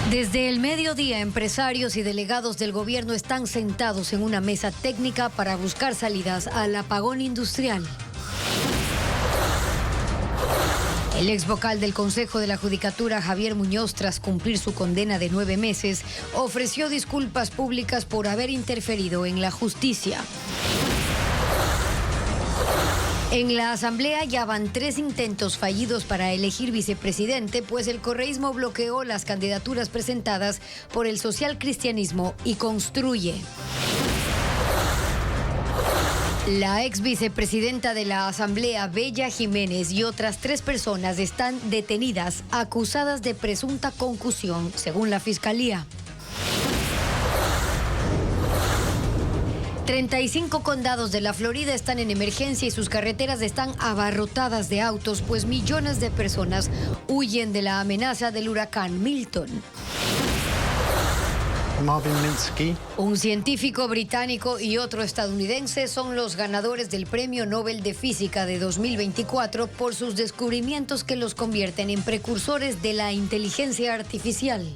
Desde el mediodía, empresarios y delegados del gobierno están sentados en una mesa técnica para buscar salidas al apagón industrial. El ex vocal del Consejo de la Judicatura, Javier Muñoz, tras cumplir su condena de 9 meses, ofreció disculpas públicas por haber interferido en la justicia. En la Asamblea ya van 3 intentos fallidos para elegir vicepresidente, pues el correísmo bloqueó las candidaturas presentadas por el socialcristianismo y Construye. La ex vicepresidenta de la Asamblea, Bella Jiménez, y otras 3 personas están detenidas, acusadas de presunta concusión, según la Fiscalía. 35 condados de la Florida están en emergencia y sus carreteras están abarrotadas de autos, pues millones de personas huyen de la amenaza del huracán Milton. Marvin Minsky. Un científico británico y otro estadounidense son los ganadores del Premio Nobel de Física de 2024 por sus descubrimientos que los convierten en precursores de la inteligencia artificial.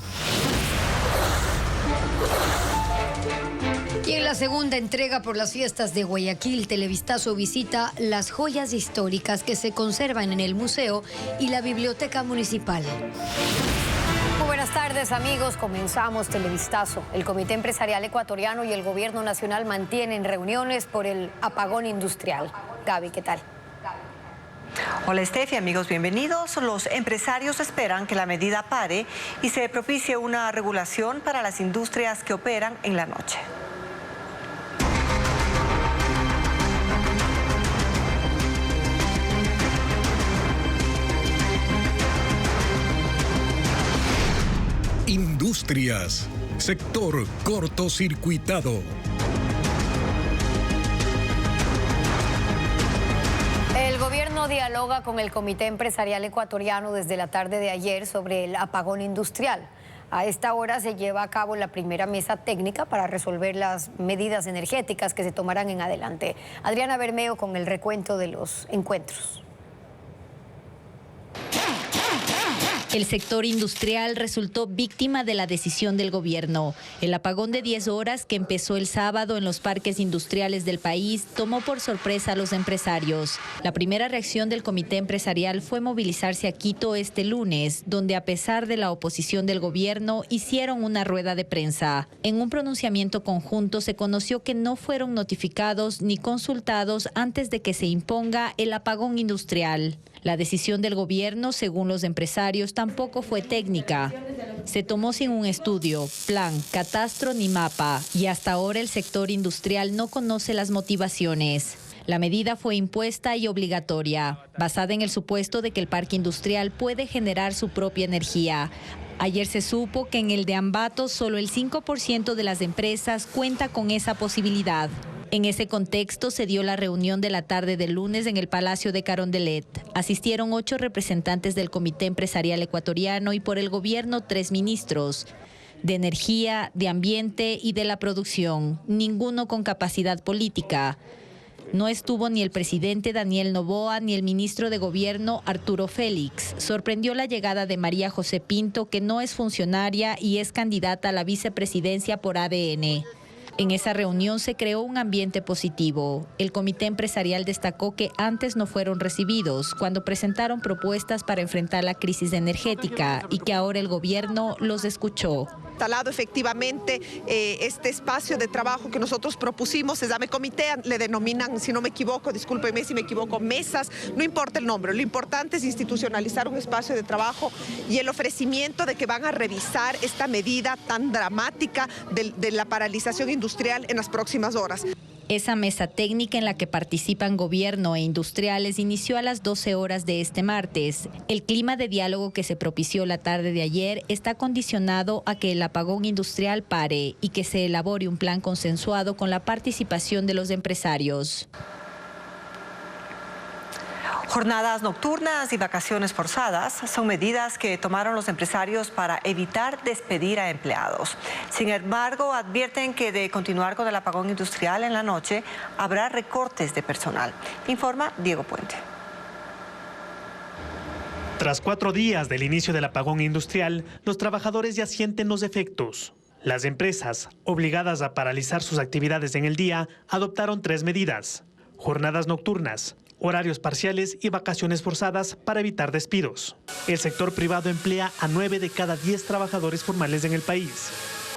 Y en la segunda entrega por las fiestas de Guayaquil, Televistazo visita las joyas históricas que se conservan en el museo y la biblioteca municipal. Muy buenas tardes, amigos. Comenzamos Televistazo. El Comité Empresarial Ecuatoriano y el Gobierno Nacional mantienen reuniones por el apagón industrial. Gaby, ¿qué tal? Hola, Estefi, amigos, bienvenidos. Los empresarios esperan que la medida pare y se propicie una regulación para las industrias que operan en la noche. Industrias, sector cortocircuitado. El gobierno dialoga con el Comité Empresarial Ecuatoriano desde la tarde de ayer sobre el apagón industrial. A esta hora se lleva a cabo la primera mesa técnica para resolver las medidas energéticas que se tomarán en adelante. Adriana Bermeo con el recuento de los encuentros. El sector industrial resultó víctima de la decisión del gobierno. El apagón de 10 horas que empezó el sábado en los parques industriales del país tomó por sorpresa a los empresarios. La primera reacción del comité empresarial fue movilizarse a Quito este lunes, donde a pesar de la oposición del gobierno hicieron una rueda de prensa. En un pronunciamiento conjunto se conoció que no fueron notificados ni consultados antes de que se imponga el apagón industrial. La decisión del gobierno, según los empresarios, tampoco fue técnica. Se tomó sin un estudio, plan, catastro ni mapa, y hasta ahora el sector industrial no conoce las motivaciones. La medida fue impuesta y obligatoria, basada en el supuesto de que el parque industrial puede generar su propia energía. Ayer se supo que en el de Ambato solo el 5% de las empresas cuenta con esa posibilidad. En ese contexto se dio la reunión de la tarde del lunes en el Palacio de Carondelet. Asistieron 8 representantes del Comité Empresarial Ecuatoriano y por el gobierno 3 ministros de Energía, de Ambiente y de la Producción, ninguno con capacidad política. No estuvo ni el presidente Daniel Noboa ni el ministro de Gobierno Arturo Félix. Sorprendió la llegada de María José Pinto, que no es funcionaria y es candidata a la vicepresidencia por ADN. En esa reunión se creó un ambiente positivo. El comité empresarial destacó que antes no fueron recibidos cuando presentaron propuestas para enfrentar la crisis energética y que ahora el gobierno los escuchó. Instalado efectivamente este espacio de trabajo que nosotros propusimos, se llama comité, le denominan, si no me equivoco, discúlpeme si me equivoco, mesas, no importa el nombre, lo importante es institucionalizar un espacio de trabajo y el ofrecimiento de que van a revisar esta medida tan dramática de la paralización industrial en las próximas horas. Esa mesa técnica en la que participan gobierno e industriales inició a las 12 horas de este martes. El clima de diálogo que se propició la tarde de ayer está condicionado a que el apagón industrial pare y que se elabore un plan consensuado con la participación de los empresarios. Jornadas nocturnas y vacaciones forzadas son medidas que tomaron los empresarios para evitar despedir a empleados. Sin embargo, advierten que de continuar con el apagón industrial en la noche, habrá recortes de personal. Informa Diego Puente. Tras 4 días del inicio del apagón industrial, los trabajadores ya sienten los efectos. Las empresas, obligadas a paralizar sus actividades en el día, adoptaron 3 medidas: jornadas nocturnas, horarios parciales y vacaciones forzadas para evitar despidos. El sector privado emplea a 9 de cada 10 trabajadores formales en el país.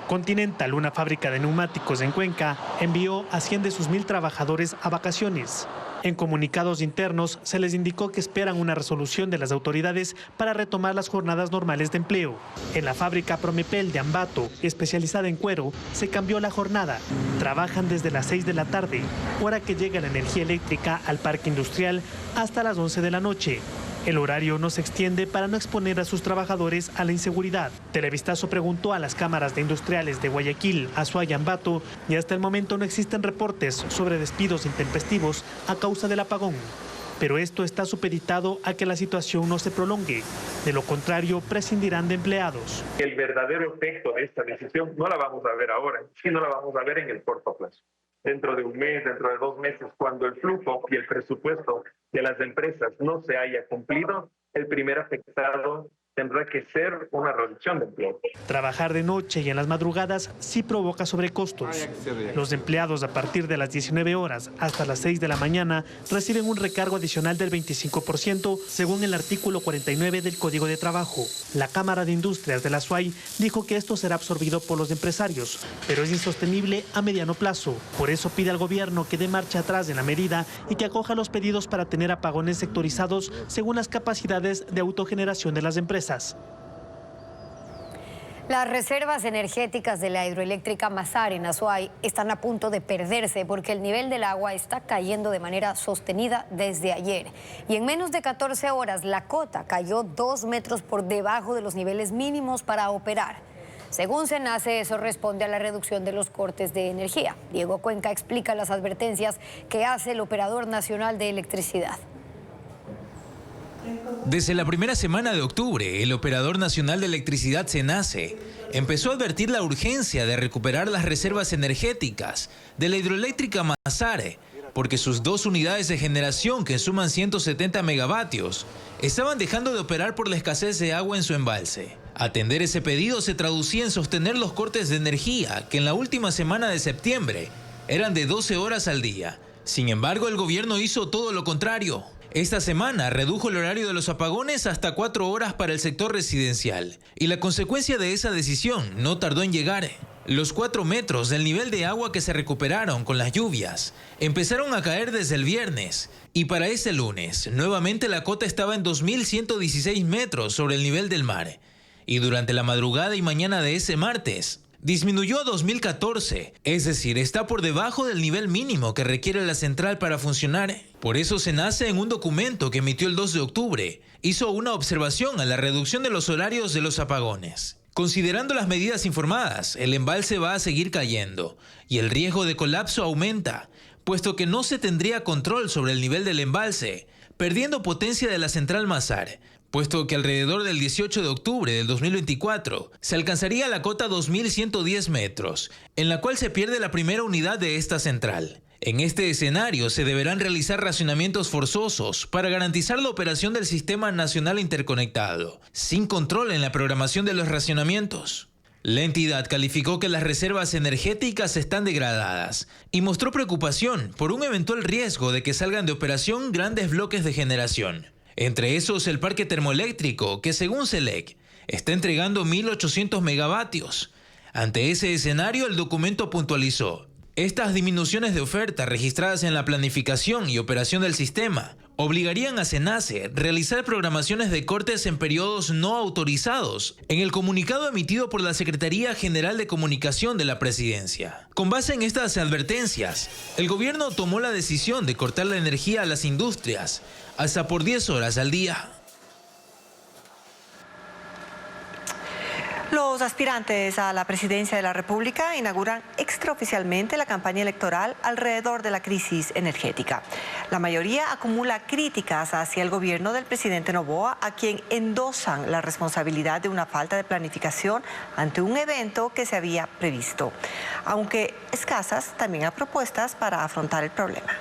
Continental, una fábrica de neumáticos en Cuenca, envió a 100 de sus 1.000 trabajadores a vacaciones. En comunicados internos se les indicó que esperan una resolución de las autoridades para retomar las jornadas normales de empleo. En la fábrica Promepel de Ambato, especializada en cuero, se cambió la jornada. Trabajan desde las 6 de la tarde, hora que llega la energía eléctrica al parque industrial, hasta las 11 de la noche. El horario no se extiende para no exponer a sus trabajadores a la inseguridad. Televistazo preguntó a las cámaras de industriales de Guayaquil, Azuay y Ambato, y hasta el momento no existen reportes sobre despidos intempestivos a causa del apagón. Pero esto está supeditado a que la situación no se prolongue. De lo contrario, prescindirán de empleados. El verdadero efecto de esta decisión no la vamos a ver ahora, sino la vamos a ver en el corto plazo. Dentro de un mes, dentro de 2 meses, cuando el flujo y el presupuesto de las empresas no se haya cumplido, el primer afectado tendrá que ser una reducción de empleo. Trabajar de noche y en las madrugadas sí provoca sobrecostos. Los empleados a partir de las 19 horas hasta las 6 de la mañana reciben un recargo adicional del 25% según el artículo 49 del Código de Trabajo. La Cámara de Industrias de la Azuay dijo que esto será absorbido por los empresarios, pero es insostenible a mediano plazo. Por eso pide al gobierno que dé marcha atrás en la medida y que acoja los pedidos para tener apagones sectorizados según las capacidades de autogeneración de las empresas. Las reservas energéticas de la hidroeléctrica Mazar en Azuay están a punto de perderse porque el nivel del agua está cayendo de manera sostenida desde ayer. Y en menos de 14 horas la cota cayó 2 metros por debajo de los niveles mínimos para operar. Según SENACE, eso responde a la reducción de los cortes de energía. Diego Cuenca explica las advertencias que hace el Operador Nacional de Electricidad. Desde la primera semana de octubre, el Operador Nacional de Electricidad, SENACE, empezó a advertir la urgencia de recuperar las reservas energéticas de la hidroeléctrica Mazar, porque sus 2 unidades de generación, que suman 170 megavatios, estaban dejando de operar por la escasez de agua en su embalse. Atender ese pedido se traducía en sostener los cortes de energía, que en la última semana de septiembre eran de 12 horas al día. Sin embargo, el gobierno hizo todo lo contrario. Esta semana redujo el horario de los apagones hasta 4 horas para el sector residencial. Y la consecuencia de esa decisión no tardó en llegar. Los 4 metros del nivel de agua que se recuperaron con las lluvias empezaron a caer desde el viernes. Y para ese lunes, nuevamente la cota estaba en 2.116 metros sobre el nivel del mar. Y durante la madrugada y mañana de ese martes, disminuyó a 2014, es decir, está por debajo del nivel mínimo que requiere la central para funcionar. Por eso SENACE, en un documento que emitió el 2 de octubre, hizo una observación a la reducción de los horarios de los apagones. Considerando las medidas informadas, el embalse va a seguir cayendo y el riesgo de colapso aumenta, puesto que no se tendría control sobre el nivel del embalse, perdiendo potencia de la central Mazar, puesto que alrededor del 18 de octubre del 2024 se alcanzaría la cota 2.110 metros, en la cual se pierde la primera unidad de esta central. En este escenario se deberán realizar racionamientos forzosos para garantizar la operación del Sistema Nacional Interconectado, sin control en la programación de los racionamientos. La entidad calificó que las reservas energéticas están degradadas y mostró preocupación por un eventual riesgo de que salgan de operación grandes bloques de generación. Entre esos, el parque termoeléctrico, que según SELEC, está entregando 1.800 megavatios. Ante ese escenario, el documento puntualizó: estas disminuciones de oferta registradas en la planificación y operación del sistema obligarían a SENACE a realizar programaciones de cortes en periodos no autorizados, en el comunicado emitido por la Secretaría General de Comunicación de la Presidencia. Con base en estas advertencias, el gobierno tomó la decisión de cortar la energía a las industrias hasta por 10 horas al día. Los aspirantes a la presidencia de la República inauguran extraoficialmente la campaña electoral alrededor de la crisis energética. La mayoría acumula críticas hacia el gobierno del presidente Noboa, a quien endosan la responsabilidad de una falta de planificación ante un evento que se había previsto. Aunque escasas, también hay propuestas para afrontar el problema.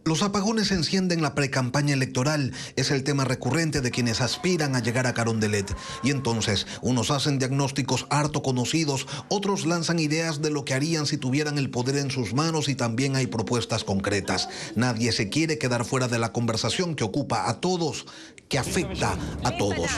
Los apagones encienden la precampaña electoral. Es el tema recurrente de quienes aspiran a llegar a Carondelet. Y entonces, unos hacen diagnósticos harto conocidos, otros lanzan ideas de lo que harían si tuvieran el poder en sus manos y también hay propuestas concretas. Nadie se quiere quedar fuera de la conversación que ocupa a todos, que afecta a todos.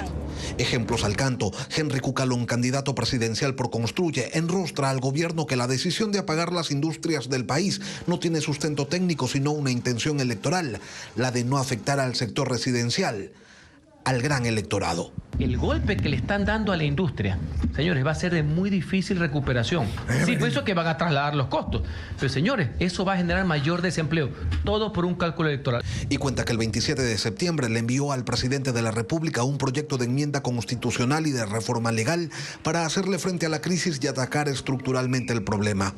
Ejemplos al canto. Henry Cucalón, candidato presidencial por Construye, enrostra al gobierno que la decisión de apagar las industrias del país no tiene sustento técnico, sino una intención electoral, la de no afectar al sector residencial, al gran electorado. El golpe que le están dando a la industria, señores, va a ser de muy difícil recuperación. Sí, por eso es que van a trasladar los costos. Pero, señores, eso va a generar mayor desempleo. Todo por un cálculo electoral. Y cuenta que el 27 de septiembre le envió al presidente de la República un proyecto de enmienda constitucional y de reforma legal para hacerle frente a la crisis y atacar estructuralmente el problema.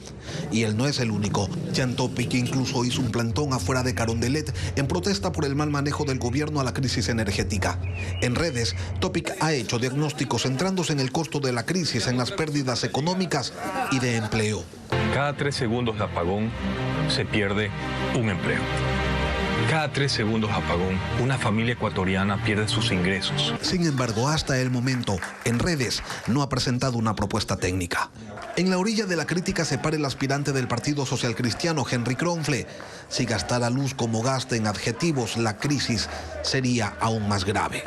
Y él no es el único. Jan Topic incluso hizo un plantón afuera de Carondelet en protesta por el mal manejo del gobierno a la crisis energética. En redes, Topic ha hecho diagnósticos centrándose en el costo de la crisis, en las pérdidas económicas y de empleo. Cada 3 segundos de apagón se pierde un empleo. Cada 3 segundos de apagón, una familia ecuatoriana pierde sus ingresos. Sin embargo, hasta el momento, en redes, no ha presentado una propuesta técnica. En la orilla de la crítica se para el aspirante del Partido Social Cristiano, Henry Kronfle. Si gastara luz como gasta en adjetivos, la crisis sería aún más grave.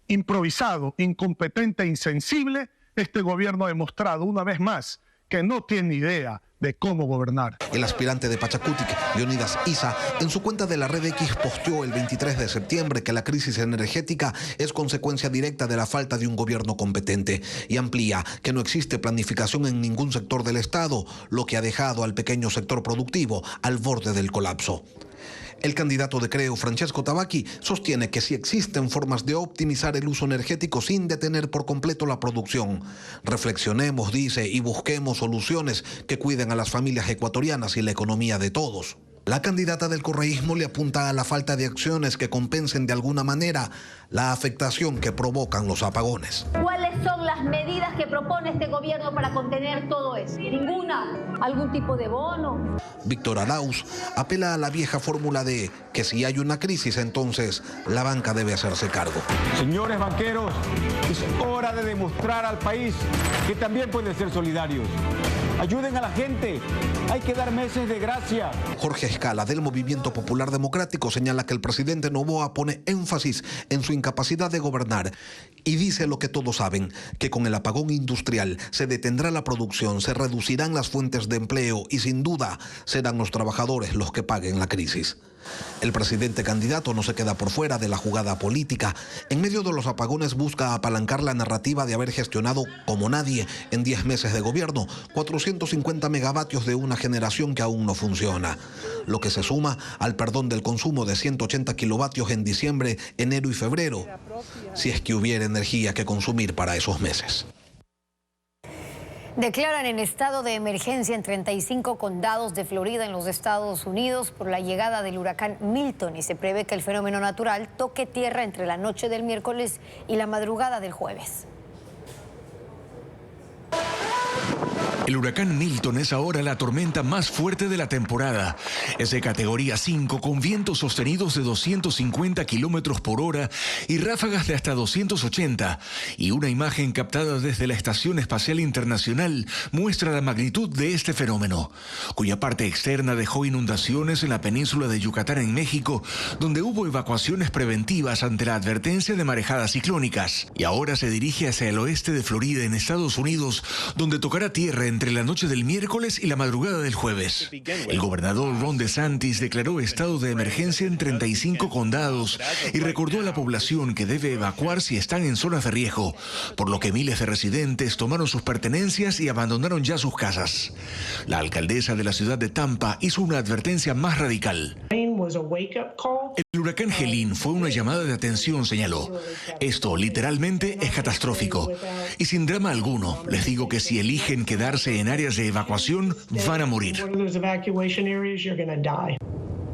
Improvisado, incompetente e insensible, este gobierno ha demostrado una vez más que no tiene idea de cómo gobernar. El aspirante de Pachacutic, Leonidas Isa, en su cuenta de la red X posteó el 23 de septiembre que la crisis energética es consecuencia directa de la falta de un gobierno competente y amplía que no existe planificación en ningún sector del Estado, lo que ha dejado al pequeño sector productivo al borde del colapso. El candidato de Creo, Francesco Tabacchi, sostiene que sí existen formas de optimizar el uso energético sin detener por completo la producción. Reflexionemos, dice, y busquemos soluciones que cuiden a las familias ecuatorianas y la economía de todos. La candidata del correísmo le apunta a la falta de acciones que compensen de alguna manera la afectación que provocan los apagones. ¿Cuáles son las medidas que propone este gobierno para contener todo eso? Ninguna. ¿Algún tipo de bono? Víctor Arauz apela a la vieja fórmula de que si hay una crisis, entonces la banca debe hacerse cargo. Señores banqueros, es hora de demostrar al país que también pueden ser solidarios. Ayuden a la gente. Hay que dar meses de gracia. Jorge Escala, del Movimiento Popular Democrático, señala que el presidente Noboa pone énfasis en su incapacidad de gobernar y dice lo que todos saben, que con el apagón industrial se detendrá la producción, se reducirán las fuentes de empleo y sin duda serán los trabajadores los que paguen la crisis. El presidente candidato no se queda por fuera de la jugada política. En medio de los apagones busca apalancar la narrativa de haber gestionado como nadie en 10 meses de gobierno 450 megavatios de una generación que aún no funciona, lo que se suma al perdón del consumo de 180 kilovatios en diciembre, enero y febrero, si es que hubiera energía que consumir para esos meses. Declaran en estado de emergencia en 35 condados de Florida en los Estados Unidos por la llegada del huracán Milton y se prevé que el fenómeno natural toque tierra entre la noche del miércoles y la madrugada del jueves. El huracán Milton es ahora la tormenta más fuerte de la temporada. Es de categoría 5 con vientos sostenidos de 250 kilómetros por hora y ráfagas de hasta 280. Y una imagen captada desde la Estación Espacial Internacional muestra la magnitud de este fenómeno, cuya parte externa dejó inundaciones en la península de Yucatán en México, donde hubo evacuaciones preventivas ante la advertencia de marejadas ciclónicas. Y ahora se dirige hacia el oeste de Florida en Estados Unidos, donde tocará tierra entre la noche del miércoles y la madrugada del jueves. El gobernador Ron DeSantis declaró estado de emergencia en 35 condados y recordó a la población que debe evacuar si están en zonas de riesgo, por lo que miles de residentes tomaron sus pertenencias y abandonaron ya sus casas. La alcaldesa de la ciudad de Tampa hizo una advertencia más radical. El huracán Helene fue una llamada de atención, señaló. Esto literalmente es catastrófico. Y sin drama alguno, les digo que si eligen quedarse en áreas de evacuación, van a morir.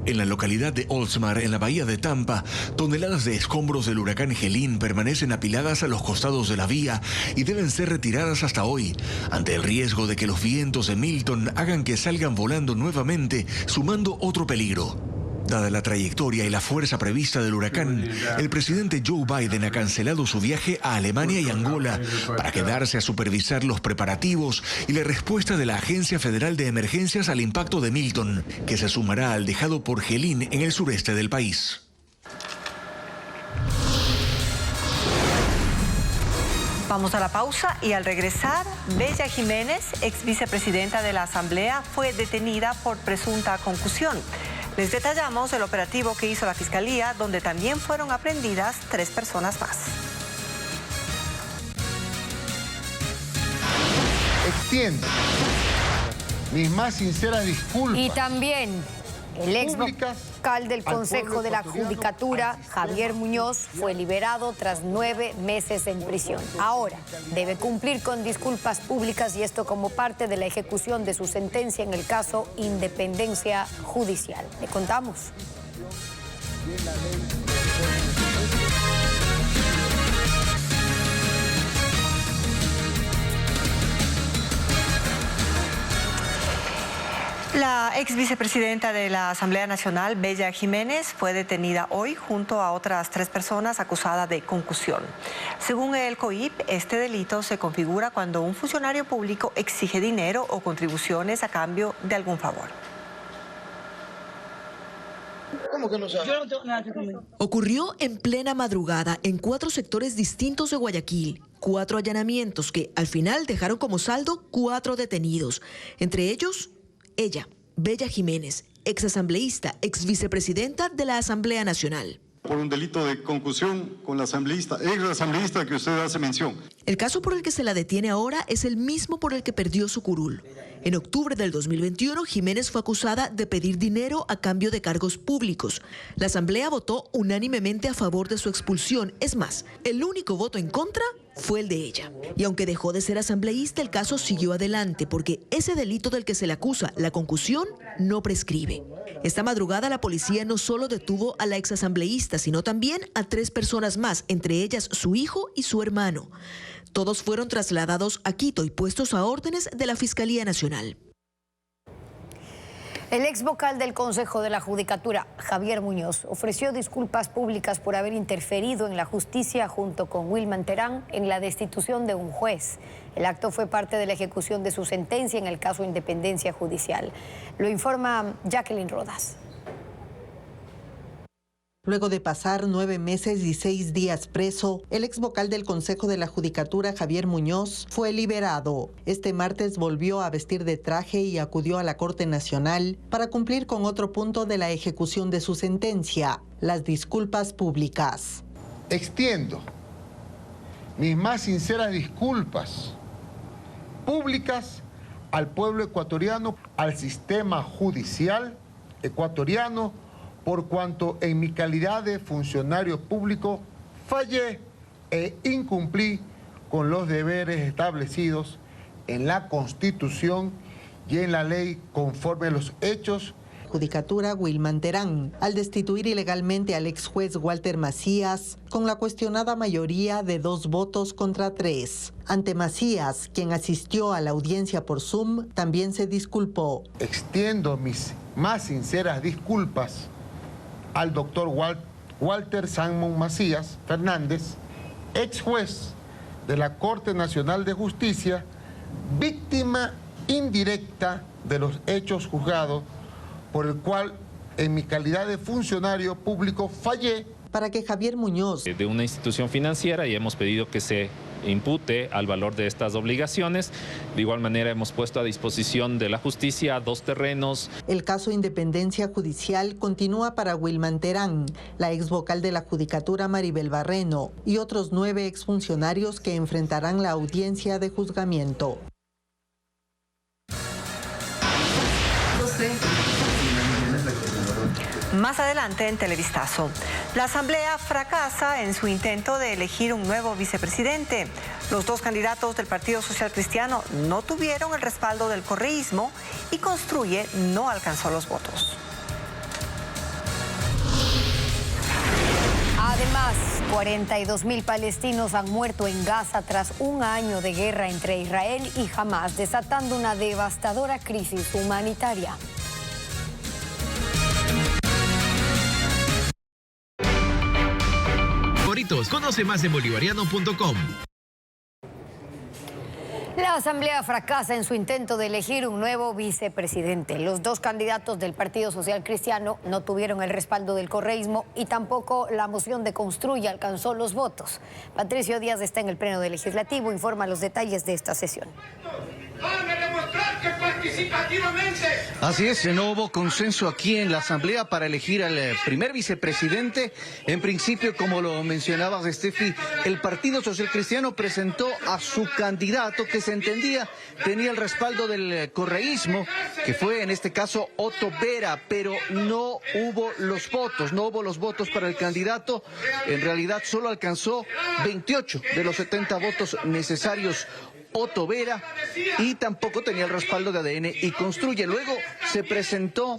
En la localidad de Oldsmar, en la bahía de Tampa, toneladas de escombros del huracán Helene permanecen apiladas a los costados de la vía y deben ser retiradas hasta hoy, ante el riesgo de que los vientos de Milton hagan que salgan volando nuevamente, sumando otro peligro. Dada la trayectoria y la fuerza prevista del huracán, el presidente Joe Biden ha cancelado su viaje a Alemania y Angola para quedarse a supervisar los preparativos y la respuesta de la Agencia Federal de Emergencias al impacto de Milton, que se sumará al dejado por Helene en el sureste del país. Vamos a la pausa y al regresar, Bella Jiménez, ex vicepresidenta de la Asamblea, fue detenida por presunta concusión. Les detallamos el operativo que hizo la Fiscalía, donde también fueron aprehendidas 3 personas más. Extiendo mis más sinceras disculpas. Y también el ex vocal del Consejo de la Judicatura, Javier Muñoz, fue liberado tras 9 meses en prisión. Ahora debe cumplir con disculpas públicas y esto como parte de la ejecución de su sentencia en el caso Independencia Judicial. Le contamos. La ex vicepresidenta de la Asamblea Nacional, Bella Jiménez, fue detenida hoy junto a otras 3 personas acusadas de concusión. Según el COIP, este delito se configura cuando un funcionario público exige dinero o contribuciones a cambio de algún favor. ¿Cómo que no sabe? Yo no tengo nada que comer. Ocurrió en plena madrugada en 4 sectores distintos de Guayaquil. 4 allanamientos que al final dejaron como saldo 4 detenidos. Entre ellos, ella, Bella Jiménez, ex asambleísta, ex vicepresidenta de la Asamblea Nacional. Por un delito de concusión con la asambleísta, ex asambleísta que usted hace mención. El caso por el que se la detiene ahora es el mismo por el que perdió su curul. En octubre del 2021, Jiménez fue acusada de pedir dinero a cambio de cargos públicos. La Asamblea votó unánimemente a favor de su expulsión. Es más, el único voto en contra fue el de ella. Y aunque dejó de ser asambleísta, el caso siguió adelante porque ese delito del que se le acusa, la concusión, no prescribe. Esta madrugada la policía no solo detuvo a la exasambleísta, sino también a 3 personas más, entre ellas su hijo y su hermano. Todos fueron trasladados a Quito y puestos a órdenes de la Fiscalía Nacional. El ex vocal del Consejo de la Judicatura, Javier Muñoz, ofreció disculpas públicas por haber interferido en la justicia junto con Wilman Terán en la destitución de un juez. El acto fue parte de la ejecución de su sentencia en el caso Independencia Judicial. Lo informa Jacqueline Rodas. Luego de pasar 9 meses y 6 días preso, el ex vocal del Consejo de la Judicatura, Javier Muñoz, fue liberado. Este martes volvió a vestir de traje y acudió a la Corte Nacional para cumplir con otro punto de la ejecución de su sentencia, las disculpas públicas. Extiendo mis más sinceras disculpas públicas al pueblo ecuatoriano, al sistema judicial ecuatoriano, por cuanto en mi calidad de funcionario público fallé e incumplí con los deberes establecidos en la Constitución y en la ley conforme a los hechos. Judicatura Wilman Terán, al destituir ilegalmente al ex juez Walter Macías con la cuestionada mayoría de 2 votos contra 3. Ante Macías, quien asistió a la audiencia por Zoom, también se disculpó. Extiendo mis más sinceras disculpas al doctor Walter Sanmon Macías Fernández, ex juez de la Corte Nacional de Justicia, víctima indirecta de los hechos juzgados, por el cual en mi calidad de funcionario público fallé. Para que Javier Muñoz, de una institución financiera, y hemos pedido que se impute al valor de estas obligaciones. De igual manera hemos puesto a disposición de la justicia 2 terrenos. El caso Independencia Judicial continúa para Wilman Terán, la ex vocal de la Judicatura Maribel Barreno y otros 9 exfuncionarios que enfrentarán la audiencia de juzgamiento. Más adelante en Televistazo, la Asamblea fracasa en su intento de elegir un nuevo vicepresidente. Los 2 candidatos del Partido Social Cristiano no tuvieron el respaldo del correísmo y Construye no alcanzó los votos. Además, 42.000 palestinos han muerto en Gaza tras un año de guerra entre Israel y Hamás, desatando una devastadora crisis humanitaria. favoritos. Conoce más en bolivariano.com. La Asamblea fracasa en su intento de elegir un nuevo vicepresidente. Los dos candidatos del Partido Social Cristiano no tuvieron el respaldo del correísmo y tampoco la moción de Construye alcanzó los votos. Patricio Díaz está en el Pleno del Legislativo, informa los detalles de esta sesión. Van a demostrar que participativamente. Así es, no hubo consenso aquí en la Asamblea para elegir al primer vicepresidente. En principio, como lo mencionabas, Steffi, el Partido Social Cristiano presentó a su candidato que se entendía tenía el respaldo del correísmo, que fue en este caso Otto Vera, pero no hubo los votos para el candidato. En realidad solo alcanzó 28 de los 70 votos necesarios Otto Vera, y tampoco tenía el respaldo de ADN y Construye. Luego se presentó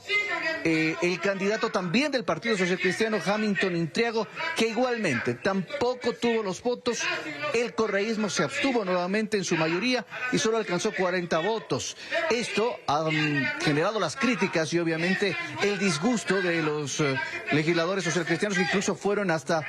el candidato también del Partido Social Cristiano, Hamilton Intriago, que igualmente tampoco tuvo los votos. El correísmo se abstuvo nuevamente en su mayoría y solo alcanzó 40 votos. Esto ha generado las críticas y obviamente el disgusto de los legisladores socialcristianos, que incluso fueron hasta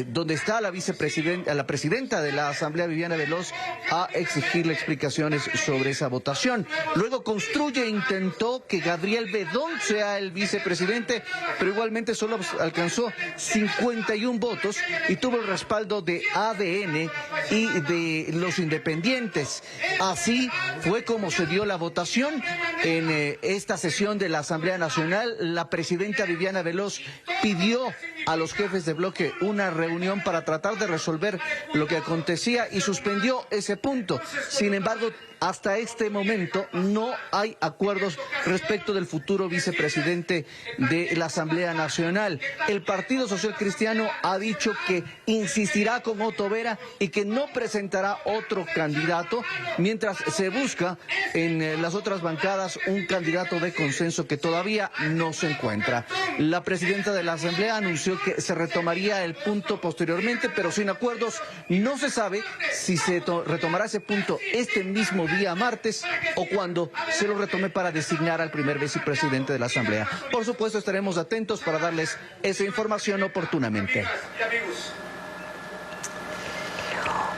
donde está la vicepresidenta, la presidenta de la Asamblea, Viviana Veloz, a exigirle explicaciones sobre esa votación. Luego Construye intentó que Gabriel Bedón sea el vicepresidente, pero igualmente solo alcanzó 51 votos y tuvo el respaldo de ADN y de los independientes. Así fue como se dio la votación en esta sesión de la Asamblea Nacional. La presidenta Viviana Veloz pidió a los jefes de bloque una reunión para tratar de resolver lo que acontecía y suspendió ese punto. Sin embargo, hasta este momento no hay acuerdos respecto del futuro vicepresidente de la Asamblea Nacional. El Partido Social Cristiano ha dicho que insistirá con Otto Vera y que no presentará otro candidato, mientras se busca en las otras bancadas un candidato de consenso que todavía no se encuentra. La presidenta de la Asamblea anunció que se retomaría el punto posteriormente, pero sin acuerdos. No se sabe si se retomará ese punto este mismo día martes o cuando se lo retome para designar al primer vicepresidente de la Asamblea. Por supuesto, estaremos atentos para darles esa información oportunamente.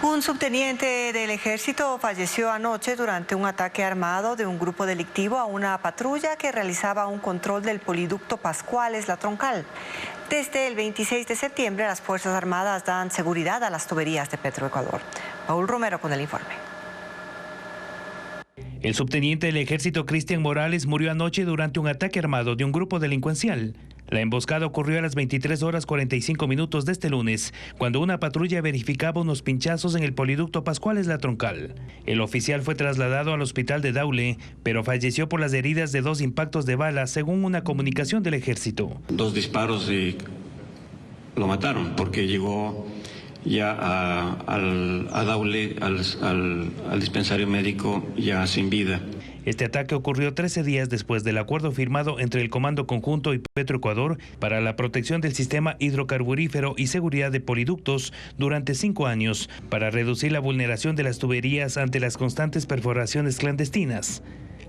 Un subteniente del Ejército falleció anoche durante un ataque armado de un grupo delictivo a una patrulla que realizaba un control del poliducto Pascuales La Troncal. Desde el 26 de septiembre, las Fuerzas Armadas dan seguridad a las tuberías de Petroecuador. Paul Romero con el informe. El subteniente del Ejército Cristian Morales murió anoche durante un ataque armado de un grupo delincuencial. La emboscada ocurrió a las 23 horas 45 minutos de este lunes, cuando una patrulla verificaba unos pinchazos en el poliducto Pascuales La Troncal. El oficial fue trasladado al hospital de Daule, pero falleció por las heridas de 2 impactos de bala, según una comunicación del Ejército. 2 disparos y lo mataron porque llegó ya a Daule, al dispensario médico, ya sin vida. Este ataque ocurrió 13 días después del acuerdo firmado entre el Comando Conjunto y Petroecuador para la protección del sistema hidrocarburífero y seguridad de poliductos durante 5 años, para reducir la vulneración de las tuberías ante las constantes perforaciones clandestinas.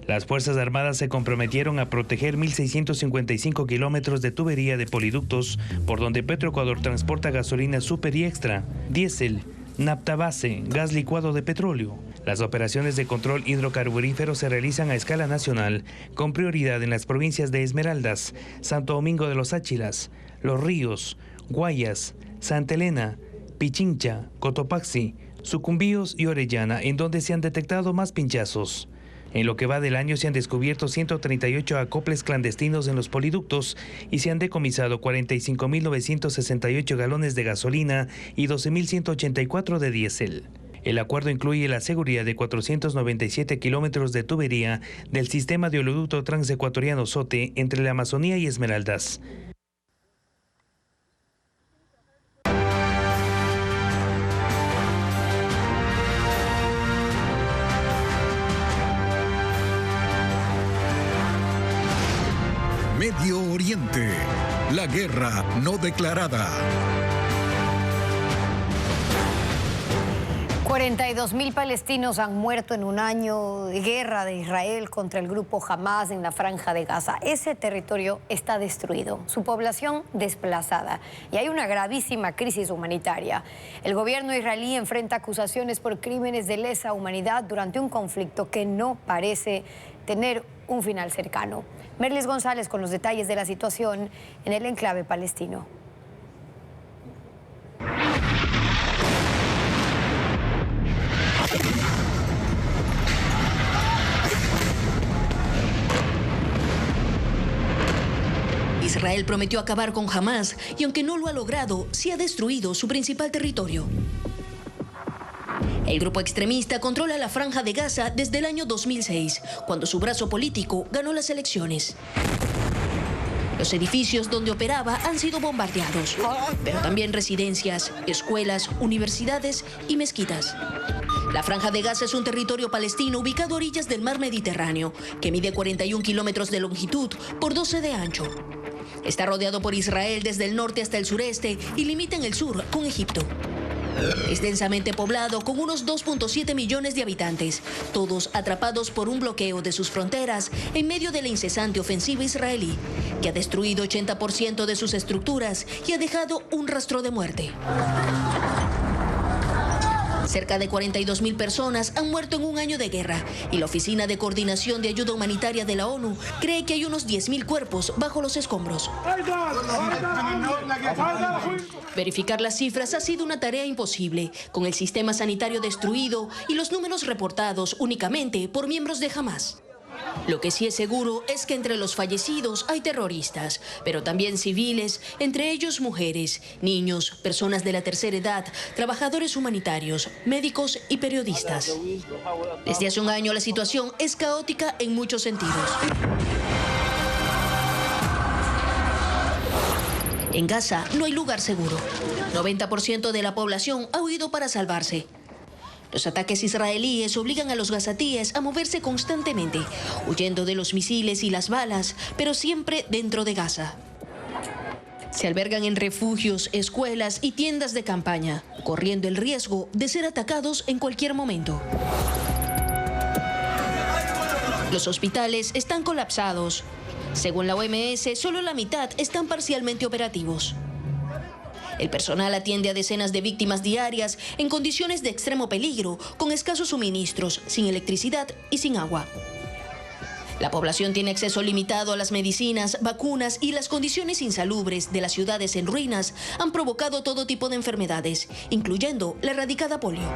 Las Fuerzas Armadas se comprometieron a proteger 1.655 kilómetros de tubería de poliductos por donde Petroecuador transporta gasolina super y extra, diésel, napta base, gas licuado de petróleo. Las operaciones de control hidrocarburífero se realizan a escala nacional, con prioridad en las provincias de Esmeraldas, Santo Domingo de los Áchilas, Los Ríos, Guayas, Santa Elena, Pichincha, Cotopaxi, Sucumbíos y Orellana, en donde se han detectado más pinchazos. En lo que va del año se han descubierto 138 acoples clandestinos en los poliductos y se han decomisado 45.968 galones de gasolina y 12.184 de diésel. El acuerdo incluye la seguridad de 497 kilómetros de tubería del sistema de oleoducto transecuatoriano SOTE entre la Amazonía y Esmeraldas. Medio Oriente, la guerra no declarada. 42.000 palestinos han muerto en un año de guerra de Israel contra el grupo Hamas en la Franja de Gaza. Ese territorio está destruido, su población desplazada y hay una gravísima crisis humanitaria. El gobierno israelí enfrenta acusaciones por crímenes de lesa humanidad durante un conflicto que no parece tener un final cercano. Merlis González con los detalles de la situación en el enclave palestino. Israel prometió acabar con Hamas y aunque no lo ha logrado, sí ha destruido su principal territorio. El grupo extremista controla la Franja de Gaza desde el año 2006, cuando su brazo político ganó las elecciones. Los edificios donde operaba han sido bombardeados, pero también residencias, escuelas, universidades y mezquitas. La Franja de Gaza es un territorio palestino ubicado a orillas del mar Mediterráneo, que mide 41 kilómetros de longitud por 12 de ancho. Está rodeado por Israel desde el norte hasta el sureste y limita en el sur con Egipto. Es densamente poblado con unos 2.7 millones de habitantes, todos atrapados por un bloqueo de sus fronteras en medio de la incesante ofensiva israelí, que ha destruido 80% de sus estructuras y ha dejado un rastro de muerte. Cerca de 42.000 personas han muerto en un año de guerra y la Oficina de Coordinación de Ayuda Humanitaria de la ONU cree que hay unos 10.000 cuerpos bajo los escombros. Verificar las cifras ha sido una tarea imposible, con el sistema sanitario destruido y los números reportados únicamente por miembros de Hamas. Lo que sí es seguro es que entre los fallecidos hay terroristas, pero también civiles, entre ellos mujeres, niños, personas de la tercera edad, trabajadores humanitarios, médicos y periodistas. Desde hace un año la situación es caótica en muchos sentidos. En Gaza no hay lugar seguro. 90% de la población ha huido para salvarse. Los ataques israelíes obligan a los gazatíes a moverse constantemente, huyendo de los misiles y las balas, pero siempre dentro de Gaza. Se albergan en refugios, escuelas y tiendas de campaña, corriendo el riesgo de ser atacados en cualquier momento. Los hospitales están colapsados. Según la OMS, solo la mitad están parcialmente operativos. El personal atiende a decenas de víctimas diarias en condiciones de extremo peligro, con escasos suministros, sin electricidad y sin agua. La población tiene acceso limitado a las medicinas, vacunas y las condiciones insalubres de las ciudades en ruinas han provocado todo tipo de enfermedades, incluyendo la erradicada polio.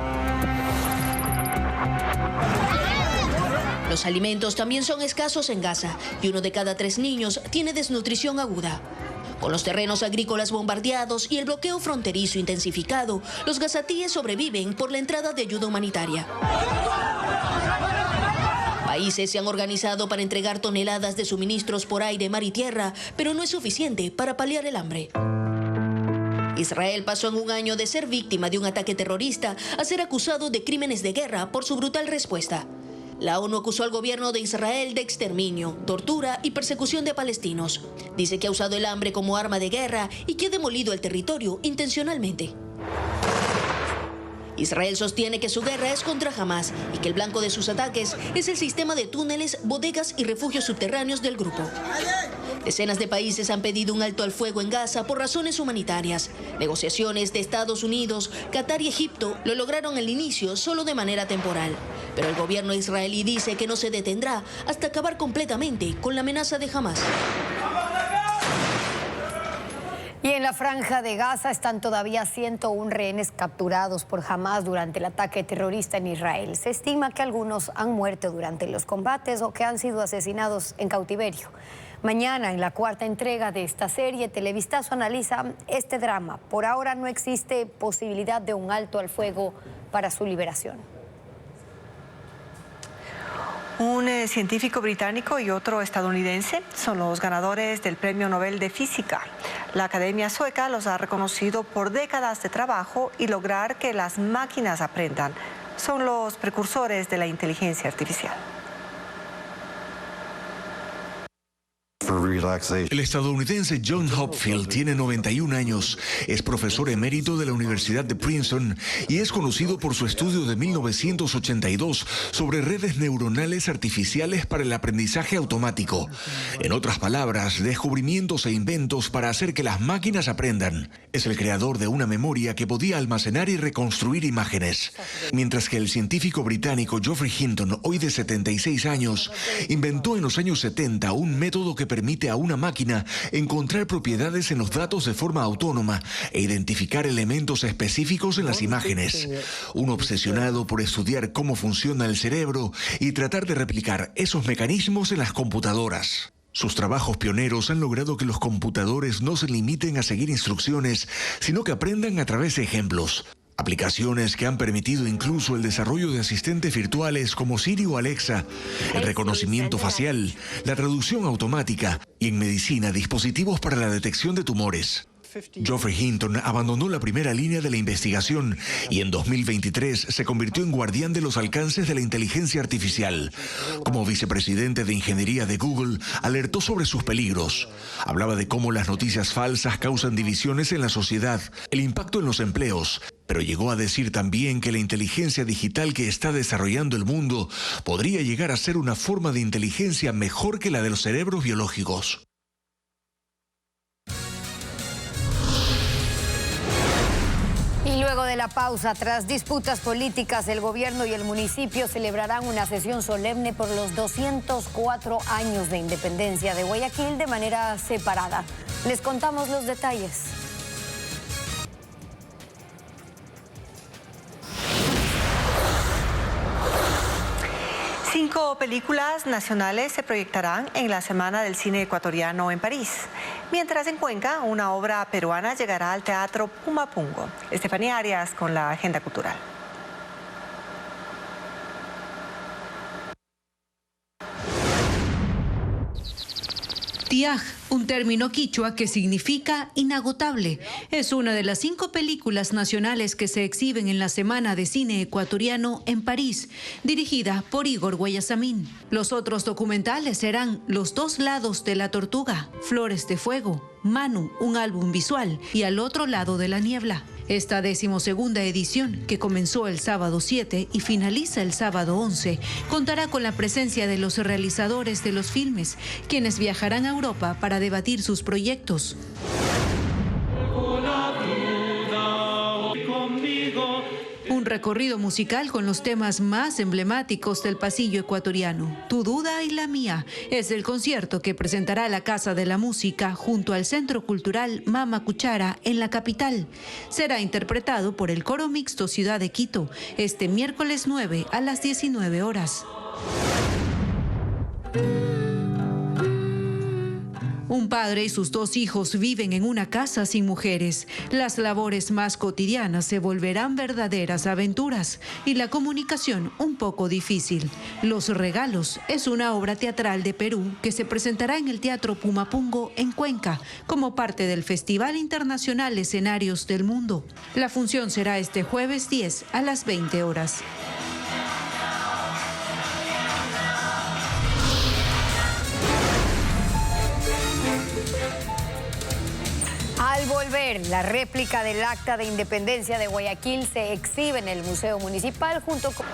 Los alimentos también son escasos en Gaza y 1 de cada 3 niños tiene desnutrición aguda. Con los terrenos agrícolas bombardeados y el bloqueo fronterizo intensificado, los gazatíes sobreviven por la entrada de ayuda humanitaria. Países se han organizado para entregar toneladas de suministros por aire, mar y tierra, pero no es suficiente para paliar el hambre. Israel pasó en un año de ser víctima de un ataque terrorista a ser acusado de crímenes de guerra por su brutal respuesta. La ONU acusó al gobierno de Israel de exterminio, tortura y persecución de palestinos. Dice que ha usado el hambre como arma de guerra y que ha demolido el territorio intencionalmente. Israel sostiene que su guerra es contra Hamas y que el blanco de sus ataques es el sistema de túneles, bodegas y refugios subterráneos del grupo. Decenas de países han pedido un alto al fuego en Gaza por razones humanitarias. Negociaciones de Estados Unidos, Qatar y Egipto lo lograron al inicio solo de manera temporal. Pero el gobierno israelí dice que no se detendrá hasta acabar completamente con la amenaza de Hamas. Y en la Franja de Gaza están todavía 101 rehenes capturados por Hamas durante el ataque terrorista en Israel. Se estima que algunos han muerto durante los combates o que han sido asesinados en cautiverio. Mañana, en la 4ª entrega de esta serie, Televistazo analiza este drama. Por ahora no existe posibilidad de un alto al fuego para su liberación. Un científico británico y otro estadounidense son los ganadores del Premio Nobel de Física. La Academia Sueca los ha reconocido por décadas de trabajo y lograr que las máquinas aprendan. Son los precursores de la inteligencia artificial. El estadounidense John Hopfield tiene 91 años, es profesor emérito de la Universidad de Princeton y es conocido por su estudio de 1982 sobre redes neuronales artificiales para el aprendizaje automático. En otras palabras, descubrimientos e inventos para hacer que las máquinas aprendan. Es el creador de una memoria que podía almacenar y reconstruir imágenes. Mientras que el científico británico Geoffrey Hinton, hoy de 76 años, inventó en los años 70 un método que permite a una máquina encontrar propiedades en los datos de forma autónoma e identificar elementos específicos en las imágenes. Un obsesionado por estudiar cómo funciona el cerebro y tratar de replicar esos mecanismos en las computadoras. Sus trabajos pioneros han logrado que los computadores no se limiten a seguir instrucciones, sino que aprendan a través de ejemplos. Aplicaciones que han permitido incluso el desarrollo de asistentes virtuales como Siri o Alexa, el reconocimiento facial, la traducción automática y en medicina dispositivos para la detección de tumores. Geoffrey Hinton abandonó la primera línea de la investigación y en 2023 se convirtió en guardián de los alcances de la inteligencia artificial. Como vicepresidente de ingeniería de Google, alertó sobre sus peligros. Hablaba de cómo las noticias falsas causan divisiones en la sociedad, el impacto en los empleos, pero llegó a decir también que la inteligencia digital que está desarrollando el mundo podría llegar a ser una forma de inteligencia mejor que la de los cerebros biológicos. Y luego de la pausa, tras disputas políticas, el gobierno y el municipio celebrarán una sesión solemne por los 204 años de independencia de Guayaquil de manera separada. Les contamos los detalles. Cinco películas nacionales se proyectarán en la Semana del Cine Ecuatoriano en París. Mientras en Cuenca, una obra peruana llegará al Teatro Pumapungo. Estefanía Arias con la agenda cultural. Tiaj, un término quichua que significa inagotable, es una de las 5 películas nacionales que se exhiben en la Semana de Cine Ecuatoriano en París, dirigida por Igor Guayasamín. Los otros documentales serán Los dos lados de la tortuga, Flores de fuego, Manu, un álbum visual, y Al otro lado de la niebla. Esta 12ª edición, que comenzó el sábado 7 y finaliza el sábado 11, contará con la presencia de los realizadores de los filmes, quienes viajarán a Europa para debatir sus proyectos. Un recorrido musical con los temas más emblemáticos del pasillo ecuatoriano. Tu duda y la mía es el concierto que presentará la Casa de la Música junto al Centro Cultural Mama Cuchara en la capital. Será interpretado por el Coro Mixto Ciudad de Quito este miércoles 9 a las 19 horas. Un padre y sus 2 hijos viven en una casa sin mujeres. Las labores más cotidianas se volverán verdaderas aventuras y la comunicación un poco difícil. Los regalos es una obra teatral de Perú que se presentará en el Teatro Pumapungo en Cuenca como parte del Festival Internacional Escenarios del Mundo. La función será este jueves 10 a las 20 horas. Al volver, la réplica del Acta de Independencia de Guayaquil se exhibe en el Museo Municipal junto con...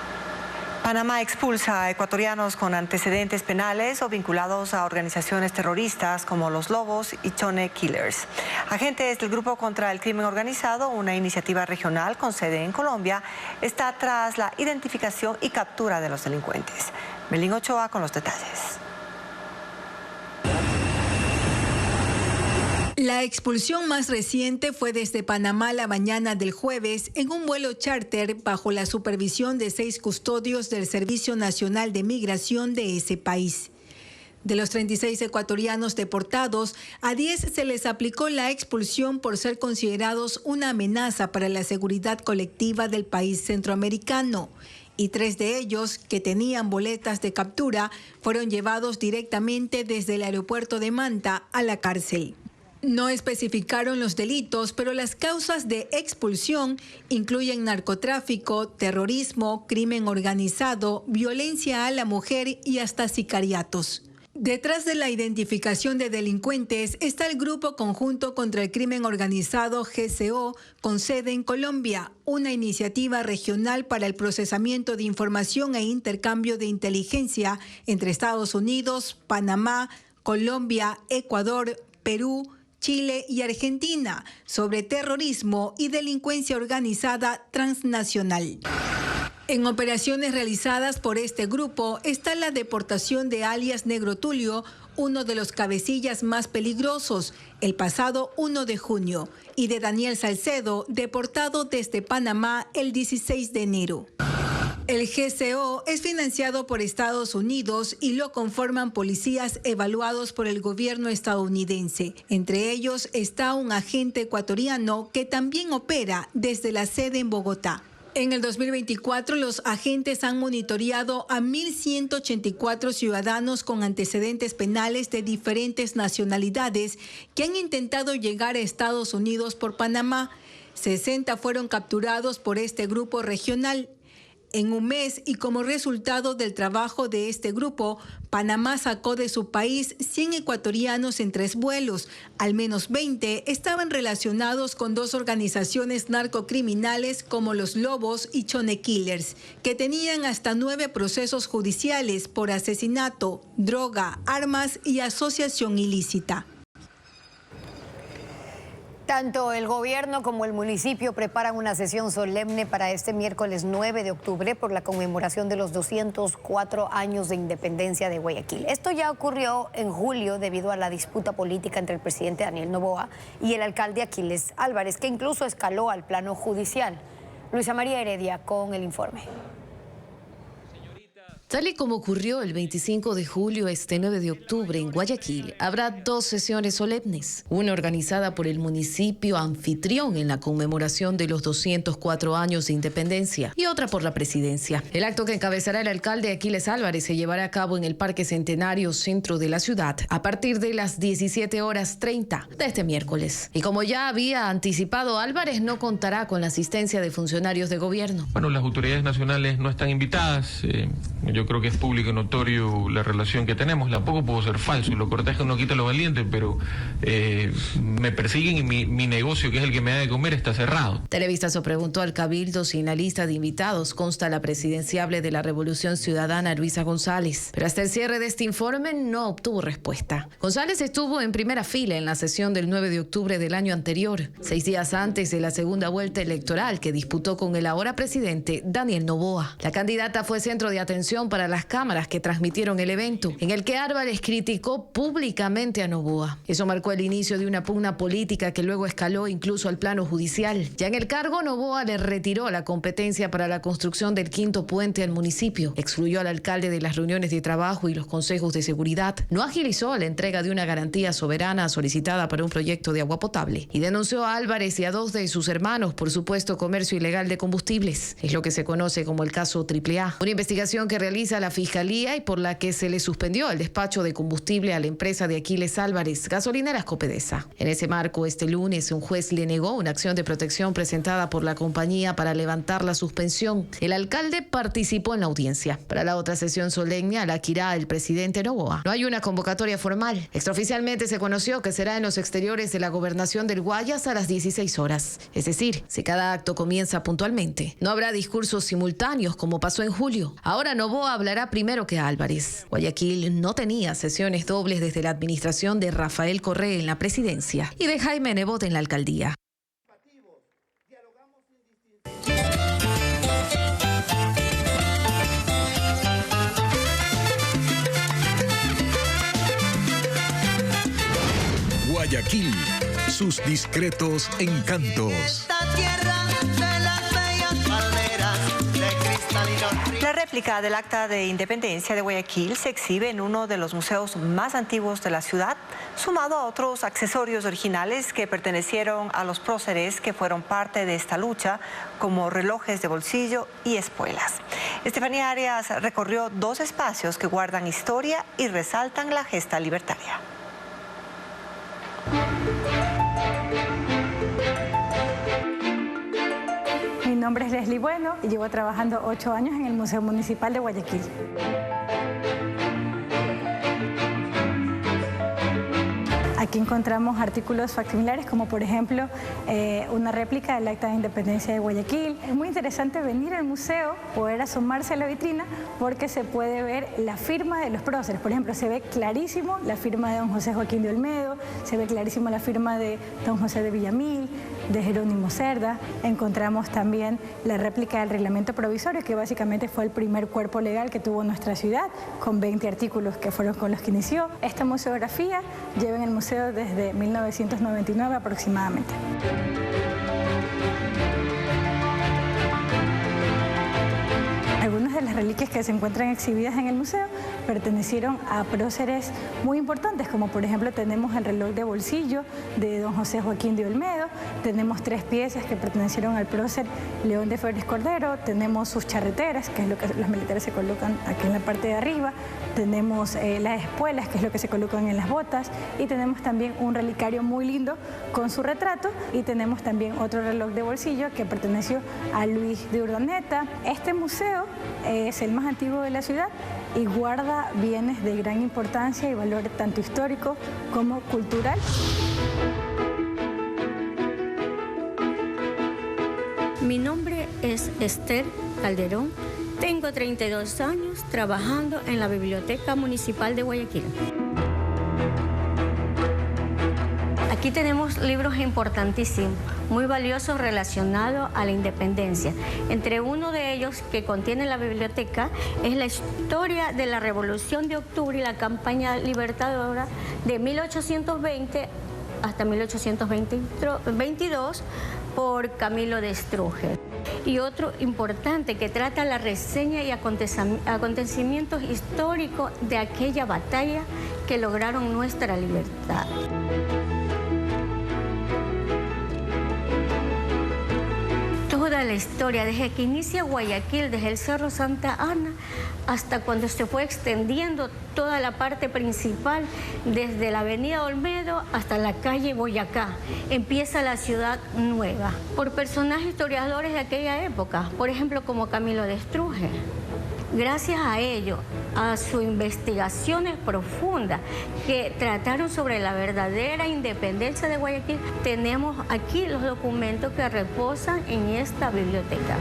Panamá expulsa a ecuatorianos con antecedentes penales o vinculados a organizaciones terroristas como Los Lobos y Chone Killers. Agentes del Grupo contra el Crimen Organizado, una iniciativa regional con sede en Colombia, está tras la identificación y captura de los delincuentes. Melín Ochoa con los detalles. La expulsión más reciente fue desde Panamá la mañana del jueves en un vuelo charter bajo la supervisión de 6 custodios del Servicio Nacional de Migración de ese país. De los 36 ecuatorianos deportados, a 10 se les aplicó la expulsión por ser considerados una amenaza para la seguridad colectiva del país centroamericano. Y 3 de ellos, que tenían boletas de captura, fueron llevados directamente desde el aeropuerto de Manta a la cárcel. No especificaron los delitos, pero las causas de expulsión incluyen narcotráfico, terrorismo, crimen organizado, violencia a la mujer y hasta sicariatos. Detrás de la identificación de delincuentes está el Grupo Conjunto contra el Crimen Organizado GCO, con sede en Colombia, una iniciativa regional para el procesamiento de información e intercambio de inteligencia entre Estados Unidos, Panamá, Colombia, Ecuador, Perú, Chile y Argentina sobre terrorismo y delincuencia organizada transnacional. En operaciones realizadas por este grupo está la deportación de alias Negro Tulio, uno de los cabecillas más peligrosos, el pasado 1 de junio, y de Daniel Salcedo, deportado desde Panamá el 16 de enero. El GCO es financiado por Estados Unidos y lo conforman policías evaluados por el gobierno estadounidense. Entre ellos está un agente ecuatoriano que también opera desde la sede en Bogotá. En el 2024, los agentes han monitoreado a 1.184 ciudadanos con antecedentes penales de diferentes nacionalidades que han intentado llegar a Estados Unidos por Panamá. 60 fueron capturados por este grupo regional. En un mes, y como resultado del trabajo de este grupo, Panamá sacó de su país 100 ecuatorianos en 3 vuelos. Al menos 20 estaban relacionados con 2 organizaciones narcocriminales como Los Lobos y Chone Killers, que tenían hasta 9 procesos judiciales por asesinato, droga, armas y asociación ilícita. Tanto el gobierno como el municipio preparan una sesión solemne para este miércoles 9 de octubre por la conmemoración de los 204 años de independencia de Guayaquil. Esto ya ocurrió en julio debido a la disputa política entre el presidente Daniel Noboa y el alcalde Aquiles Álvarez, que incluso escaló al plano judicial. Luisa María Heredia con el informe. Tal y como ocurrió el 25 de julio, este 9 de octubre en Guayaquil, habrá 2 sesiones solemnes. Una organizada por el municipio anfitrión en la conmemoración de los 204 años de independencia y otra por la presidencia. El acto que encabezará el alcalde Aquiles Álvarez se llevará a cabo en el Parque Centenario, centro de la ciudad, a partir de las 17:30 de este miércoles. Y como ya había anticipado, Álvarez no contará con la asistencia de funcionarios de gobierno. Bueno, las autoridades nacionales no están invitadas. Yo creo que es público y notorio la relación que tenemos. Tampoco puedo ser falso, lo cortejo no quita lo valiente, pero me persiguen y mi negocio, que es el que me da de comer, está cerrado. Televistazo preguntó al Cabildo si en la lista de invitados consta la presidenciable de la Revolución Ciudadana, Luisa González. Pero hasta el cierre de este informe no obtuvo respuesta. González estuvo en primera fila en la sesión del 9 de octubre del año anterior, 6 días antes de la segunda vuelta electoral que disputó con el ahora presidente Daniel Noboa. La candidata fue centro de atención para las cámaras que transmitieron el evento, en el que Álvarez criticó públicamente a Noboa. Eso marcó el inicio de una pugna política que luego escaló incluso al plano judicial. Ya en el cargo, Noboa le retiró la competencia para la construcción del 5º puente al municipio, excluyó al alcalde de las reuniones de trabajo y los consejos de seguridad, no agilizó la entrega de una garantía soberana solicitada para un proyecto de agua potable y denunció a Álvarez y a 2 de sus hermanos por supuesto comercio ilegal de combustibles. Es lo que se conoce como el caso AAA, una investigación que realiza la Fiscalía y por la que se le suspendió el despacho de combustible a la empresa de Aquiles Álvarez, Gasolineras Copedesa. En ese marco, este lunes, un juez le negó una acción de protección presentada por la compañía para levantar la suspensión. El alcalde participó en la audiencia. Para la otra sesión solemne la irá el presidente Noboa. No hay una convocatoria formal. Extraoficialmente se conoció que será en los exteriores de la gobernación del Guayas a las 16 horas. Es decir, si cada acto comienza puntualmente. No habrá discursos simultáneos como pasó en julio. Ahora Noboa hablará primero que Álvarez. Guayaquil no tenía sesiones dobles desde la administración de Rafael Correa en la presidencia y de Jaime Nebot en la alcaldía. Guayaquil, sus discretos encantos. La réplica del Acta de Independencia de Guayaquil se exhibe en uno de los museos más antiguos de la ciudad, sumado a otros accesorios originales que pertenecieron a los próceres que fueron parte de esta lucha, como relojes de bolsillo y espuelas. Estefanía Arias recorrió 2 espacios que guardan historia y resaltan la gesta libertaria. Mi nombre es Leslie Bueno y llevo trabajando 8 años en el Museo Municipal de Guayaquil. Aquí encontramos artículos facsimilares como por ejemplo una réplica del Acta de Independencia de Guayaquil. Es muy interesante venir al museo, poder asomarse a la vitrina porque se puede ver la firma de los próceres. Por ejemplo, se ve clarísimo la firma de don José Joaquín de Olmedo, se ve clarísimo la firma de don José de Villamil, de Jerónimo Cerda. Encontramos también la réplica del reglamento provisorio, que básicamente fue el primer cuerpo legal que tuvo nuestra ciudad, con 20 artículos que fueron con los que inició. Esta museografía lleva en el museo desde 1999 aproximadamente. Algunas de las reliquias que se encuentran exhibidas en el museo pertenecieron a próceres muy importantes, como por ejemplo tenemos el reloj de bolsillo de don José Joaquín de Olmedo, tenemos 3 piezas que pertenecieron al prócer León de Febres Cordero, tenemos sus charreteras, que es lo que los militares se colocan aquí en la parte de arriba, tenemos las espuelas, que es lo que se colocan en las botas, y tenemos también un relicario muy lindo con su retrato, y tenemos también otro reloj de bolsillo que perteneció a Luis de Urdaneta. Este museo es el más antiguo de la ciudad y guarda bienes de gran importancia y valor tanto histórico como cultural. Mi nombre es Esther Calderón. Tengo 32 años trabajando en la Biblioteca Municipal de Guayaquil. Aquí tenemos libros importantísimos, muy valiosos relacionados a la independencia. Entre uno de ellos que contiene la biblioteca es la historia de la Revolución de Octubre y la campaña libertadora de 1820 hasta 1822 por Camilo de Estruje. Y otro importante que trata la reseña y acontecimientos históricos de aquella batalla que lograron nuestra libertad. Toda la historia, desde que inicia Guayaquil, desde el Cerro Santa Ana, hasta cuando se fue extendiendo toda la parte principal, desde la avenida Olmedo hasta la calle Boyacá, empieza la ciudad nueva, por personajes historiadores de aquella época, por ejemplo como Camilo de Estruje. Gracias a ello, a sus investigaciones profundas que trataron sobre la verdadera independencia de Guayaquil, tenemos aquí los documentos que reposan en esta biblioteca.